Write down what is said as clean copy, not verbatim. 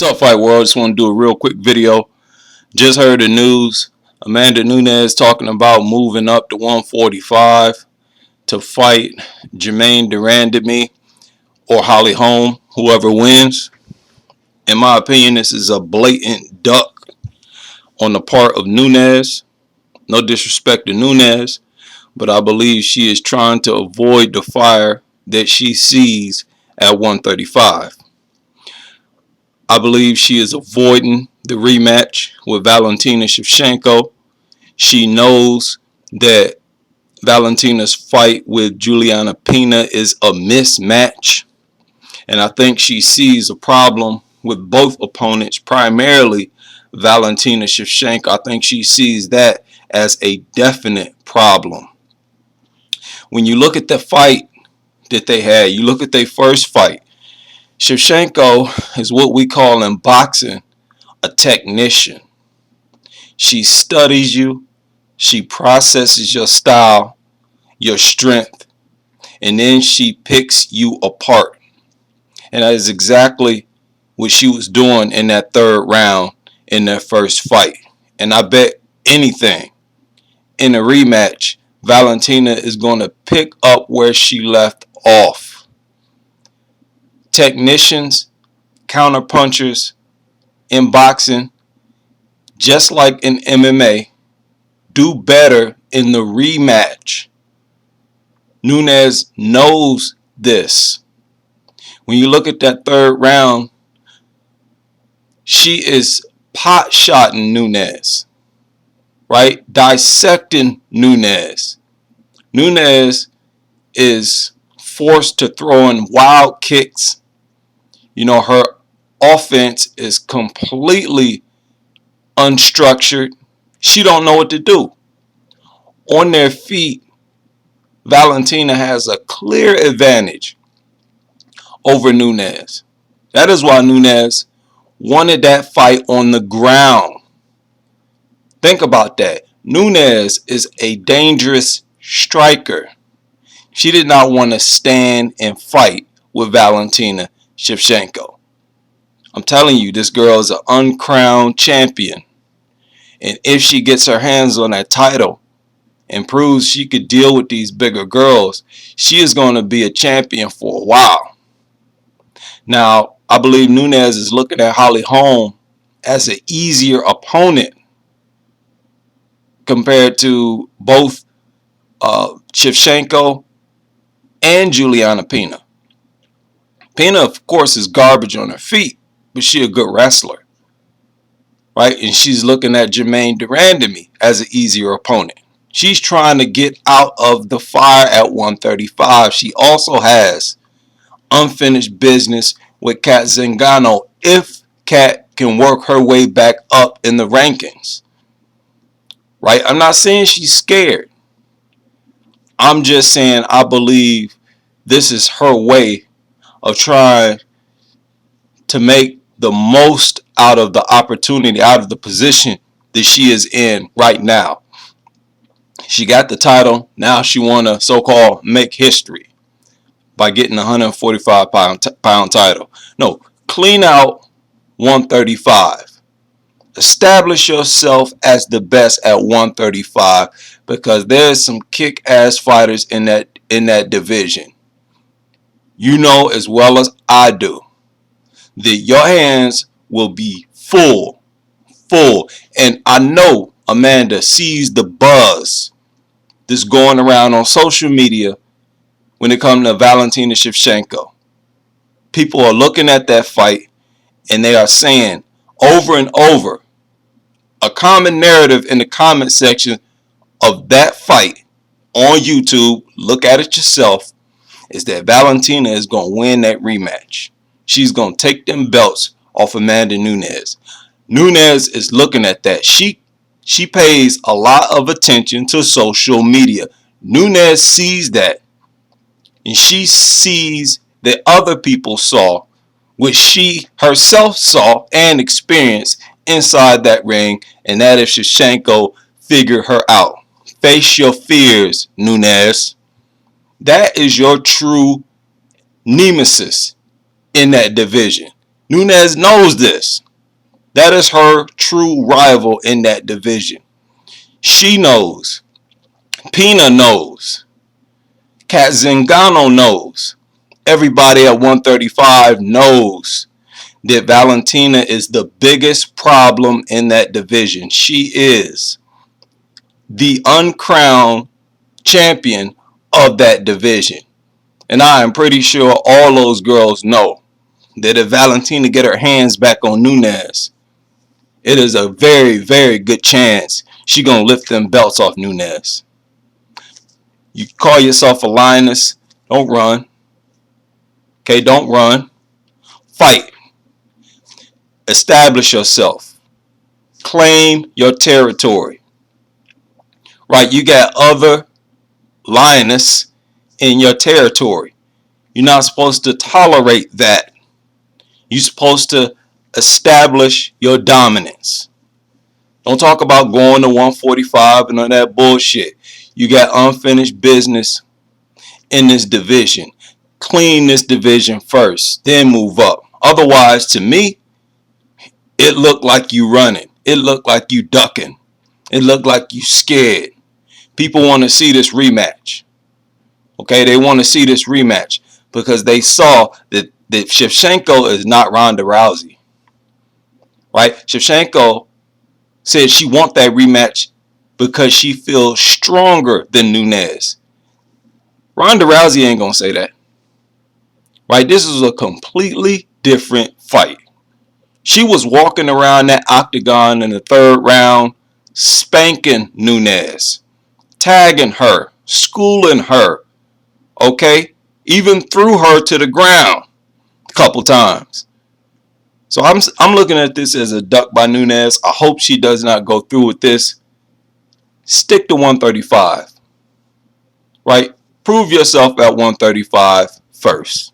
What's up, Fight World? Just want to do a real quick video. Just heard the news. Amanda Nunes talking about moving up to 145 to fight Jermaine Durandamy or Holly Holm, whoever wins. In my opinion, this is a blatant duck on the part of Nunes. No disrespect to Nunes, but I believe she is trying to avoid the fire that she sees at 135. I believe she is avoiding the rematch with Valentina Shevchenko. She knows that Valentina's fight with Juliana Pena is a mismatch. And I think she sees a problem with both opponents, primarily Valentina Shevchenko. I think she sees that as a definite problem. When you look at the fight that they had, you look at their first fight, Shevchenko is what we call in boxing a technician. She studies you, she processes your style, your strength, and then she picks you apart. And that is exactly what she was doing in that third round in their first fight. And I bet anything in a rematch, Valentina is going to pick up where she left off. Technicians, counterpunchers in boxing, just like in MMA, do better in the rematch. Nunes knows this. When you look at that third round, she is pot-shotting Nunes, right? Dissecting Nunes. Nunes is forced to throw in wild kicks. You know, her offense is completely unstructured. She don't know what to do. On their feet, Valentina has a clear advantage over Nunes. That is why Nunes wanted that fight on the ground. Think about that. Nunes is a dangerous striker. She did not want to stand and fight with Valentina Shevchenko. I'm telling you, this girl is an uncrowned champion. And if she gets her hands on that title and proves she could deal with these bigger girls, she is going to be a champion for a while. Now, I believe Nunes is looking at Holly Holm as an easier opponent compared to both Shevchenko and Juliana Pena. Pena, of course, is garbage on her feet, but she's a good wrestler, right? And she's looking at Jermaine Durandamy as an easier opponent. She's trying to get out of the fire at 135. She also has unfinished business with Kat Zingano if Kat can work her way back up in the rankings, right? I'm not saying she's scared. I'm just saying I believe this is her way of trying to make the most out of the opportunity, out of the position that she is in right now. She got the title. Now she want to so-called make history by getting a 145-pound title. No, clean out 135. Establish yourself as the best at 135 because there's some kick-ass fighters in that division. You know as well as I do that your hands will be full. And I know Amanda sees the buzz that's going around on social media when it comes to Valentina Shevchenko. People are looking at that fight and they are saying over and over, a common narrative in the comment section of that fight on YouTube, look at it yourself, is that Valentina is going to win that rematch. She's going to take them belts off Amanda Nunes. Nunes is looking at that. She pays a lot of attention to social media. Nunes sees that. And she sees that other people saw what she herself saw and experienced inside that ring. And that is Shevchenko figured her out. Face your fears, Nunes. That is your true nemesis in that division. Nunes knows this. That is her true rival in that division. She knows. Pina knows. Kat Zingano knows. Everybody at 135 knows that Valentina is the biggest problem in that division. She is the uncrowned champion of that division. And I am pretty sure all those girls know that if Valentina get her hands back on Nunes, it is a very, very good chance she gonna lift them belts off Nunes. You call yourself a lioness, don't run. Okay, don't run. Fight. Establish yourself. Claim your territory. Right, you got other lioness in your territory. You're not supposed to tolerate that. You're supposed to establish your dominance. Don't talk about going to 145 and all that bullshit. You got unfinished business in this division. Clean this division first, then move up. Otherwise, to me, it looked like you running. It looked like you ducking. It looked like you scared. People want to see this rematch. Okay, they want to see this rematch because they saw that Shevchenko is not Ronda Rousey. Right? Shevchenko said she want that rematch because she feels stronger than Nunes. Ronda Rousey ain't gonna say that. Right? This is a completely different fight. She was walking around that octagon in the third round, spanking Nunes, tagging her, schooling her, okay? Even threw her to the ground a couple times. So I'm looking at this as a duck by Nunes. I hope she does not go through with this. Stick to 135, right? Prove yourself at 135 first.